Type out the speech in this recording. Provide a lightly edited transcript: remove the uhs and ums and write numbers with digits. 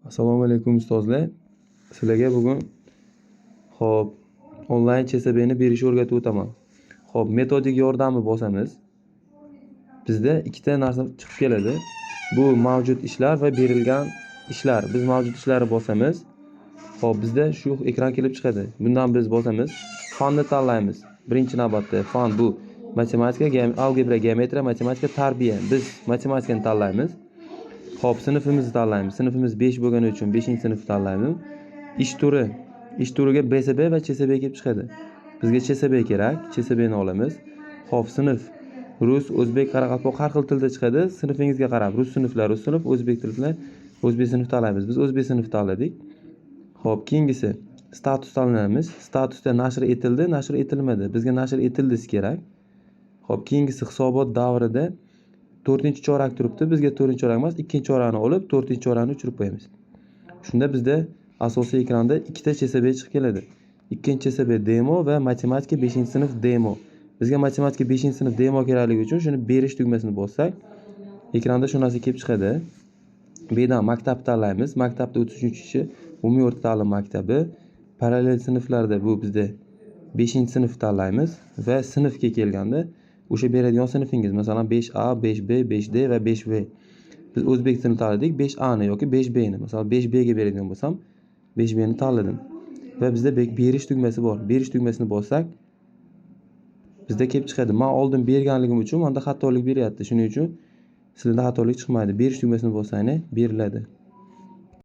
Assalomu alaykum ustozlar. Sizlarga bugun onlayn CSB'ni berishni o'rgatib o'taman. Metodik yordami bosamiz. Bizda ikkita narsa chiqib keladi. Bu mavjud ishlar va berilgan ishlar. Biz mavjud ishlarni bosamiz. Bizda shu ekran kelib chiqadi. Bundan biz bosamiz. Fanni tanlaymiz. Birinchi navbatda fan bu matematika, algebra, geometriya, matematika, tarbiya. Biz matematikani tanlaymiz. Sinfimizni tanlaymiz. Sinfimiz 5 bo'lgani uchun 5-sinfni tanlaymiz. Ish turiga BSB va CSB kelib chiqadi. Bizga CSB kerak. CSBni olamiz. Sinf rus, o'zbek, qoraqalpoq har xil tilda chiqadi. Sinfingizga qarab, rus sinflar, rus sinf, o'zbek tillar, o'zbek sinf tanlaymiz. Biz o'zbek sinf tanladik. Keyingisi status tanlaymiz. Statusda nashr etildi, nashr etilmadi. Bizga nashr etildisi kerak. Keyingisi hisobot davrida 4-chorak turibdi. Bizga 4-chorak emas, 2-chorakni olib, 4-chorakni o'chirib qo'yamiz. Shunda bizda asosiy ekranda ikkita CSB chiqib keladi. Ikkinchi CSB demo va matematika 5-sinf demo. Bizga matematika 5-sinf demo kerakligi uchun shuni berish tugmasini bossak, ekranda shu narsa kelib chiqadi. Bu yerdan maktab tanlaymiz. Maktabda 33-chi umumiy o'rta ta'lim maktabi. Parallel sinflarda bu bizda 5-sinf tanlaymiz va sinfga kelganda o'sha beradigan sinfingiz, masalan 5A, 5B, 5D va 5V. Biz o'zbek tilini tanladik, 5A ni yoki 5B ni. Masalan 5B ga beradigan bo'lsam, 5B ni tanladim. Va bizda berish tugmasi bor. Berish tugmasini bossak, bizda kelib chiqadi. Men oldin berganligim uchun menda xatolik beryapti. Shuning uchun sizlarda xatolik chiqmaydi. Berish tugmasini bossanglar beriladi.